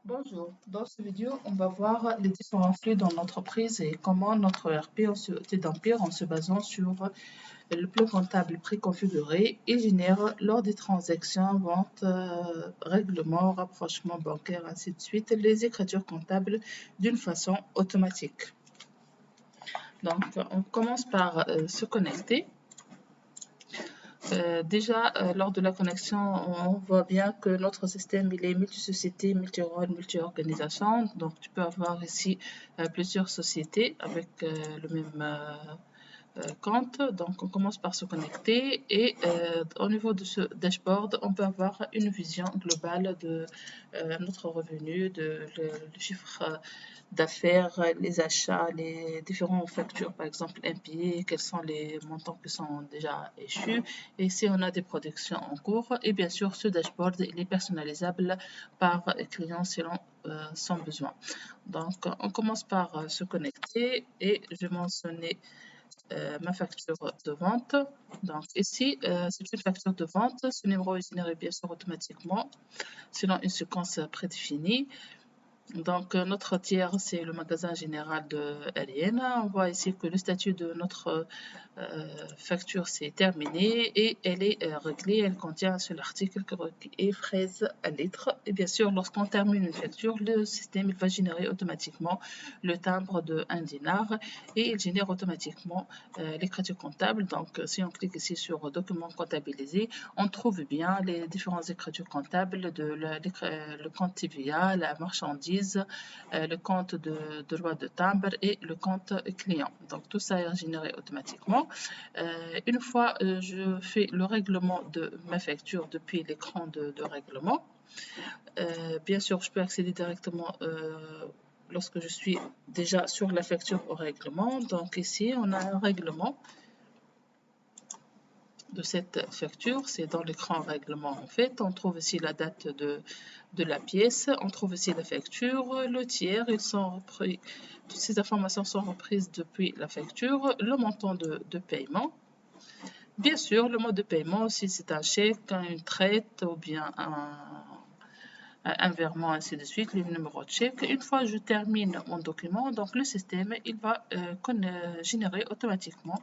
Bonjour, dans cette vidéo, on va voir les différents flux dans l'entreprise et comment notre ERP d'Empire en se basant sur le plan comptable préconfiguré et génère lors des transactions, ventes, règlements, rapprochements bancaires, ainsi de suite, les écritures comptables d'une façon automatique. Donc, on commence par se connecter. Déjà, lors de la connexion, on voit bien que notre système il est multi-société, multi-rôle, multi-organisation. Donc, tu peux avoir ici plusieurs sociétés avec le même compte. Donc, on commence par se connecter et au niveau de ce dashboard, on peut avoir une vision globale de notre revenu, le chiffre d'affaires, les achats, les différentes factures, par exemple impayées, quels sont les montants qui sont déjà échus et si on a des productions en cours. Et bien sûr, ce dashboard il est personnalisable par client selon son besoin. Donc, on commence par se connecter et je vais mentionner ma facture de vente. Donc ici, c'est une facture de vente. Ce numéro est généré bien sûr automatiquement selon une séquence prédéfinie. Donc, notre tiers, c'est le magasin général de Aliena. On voit ici que le statut de notre facture, c'est terminé et elle est réglée. Elle contient un seul article qui est fraise à litre. Et bien sûr, lorsqu'on termine une facture, le système il va générer automatiquement le timbre de 1 dinar et il génère automatiquement l'écriture comptable. Donc, si on clique ici sur document comptabilisé, on trouve bien les différentes écritures comptables de le compte TVA, la marchandise, le compte de loi de timbre et le compte client. Donc tout ça est généré automatiquement. Une fois je fais le règlement de ma facture depuis l'écran de règlement, bien sûr je peux accéder directement lorsque je suis déjà sur la facture au règlement. Donc ici on a un règlement de cette facture, c'est dans l'écran règlement en fait. On trouve ici la date de la pièce, on trouve ici la facture, le tiers, ils sont repris, toutes ces informations sont reprises depuis la facture, le montant de paiement. Bien sûr, le mode de paiement, si c'est un chèque, une traite ou bien un virement, ainsi de suite, le numéro de chèque. Une fois que je termine mon document, donc le système, il va générer automatiquement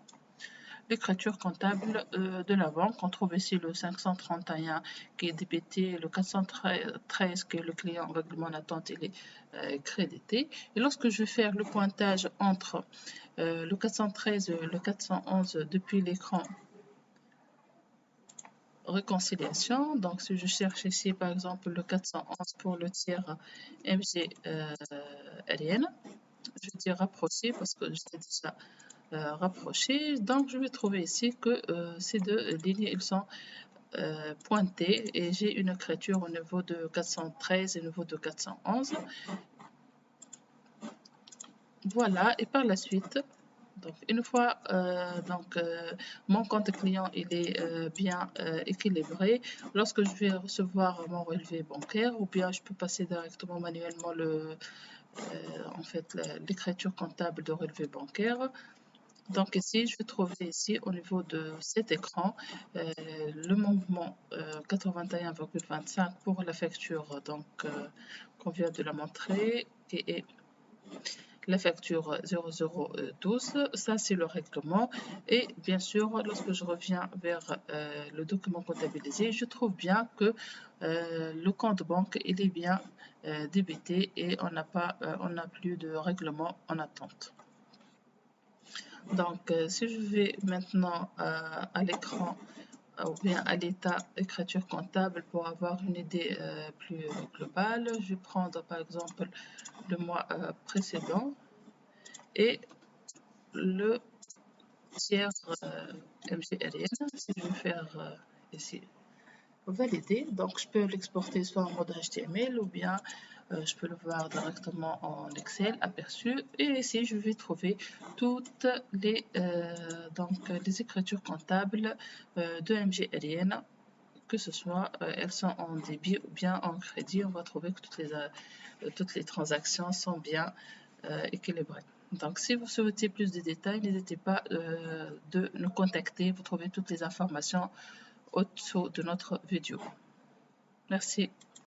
l'écriture comptable de la banque. On trouve ici le 531 qui est débité, le 413 qui est le client en règlement d'attente, il est crédité. Et lorsque je vais faire le pointage entre le 413 et le 411 depuis l'écran réconciliation, donc si je cherche ici par exemple le 411 pour le tiers MG Ariane, je dis rapprocher parce que j'étais déjà rapproché. Donc, je vais trouver ici que ces deux lignes, ils sont pointées et j'ai une écriture au niveau de 413 et au niveau de 411. Voilà, et par la suite, donc une fois mon compte client il est bien équilibré, lorsque je vais recevoir mon relevé bancaire ou bien je peux passer directement manuellement l'écriture comptable de relevé bancaire. Donc ici, je vais trouver ici au niveau de cet écran le mouvement 81,25 pour la facture qu'on vient de la montrer et la facture 0012. Ça, c'est le règlement. Et bien sûr, lorsque je reviens vers le document comptabilisé, je trouve bien que le compte banque il est bien débité et on n'a plus de règlement en attente. Donc, si je vais maintenant à l'écran ou bien à l'état écriture comptable pour avoir une idée plus globale, je vais prendre par exemple le mois précédent et le tiers MGRN. Si je vais faire ici valider, donc je peux l'exporter soit en mode HTML ou bien je peux le voir directement en Excel aperçu et ici je vais trouver toutes les écritures comptables de MGRN, que ce soit elles sont en débit ou bien en crédit. On va trouver que toutes les transactions sont bien équilibrées. Donc si vous souhaitez plus de détails, n'hésitez pas de nous contacter. Vous trouvez toutes les informations au-dessous de notre vidéo. Merci.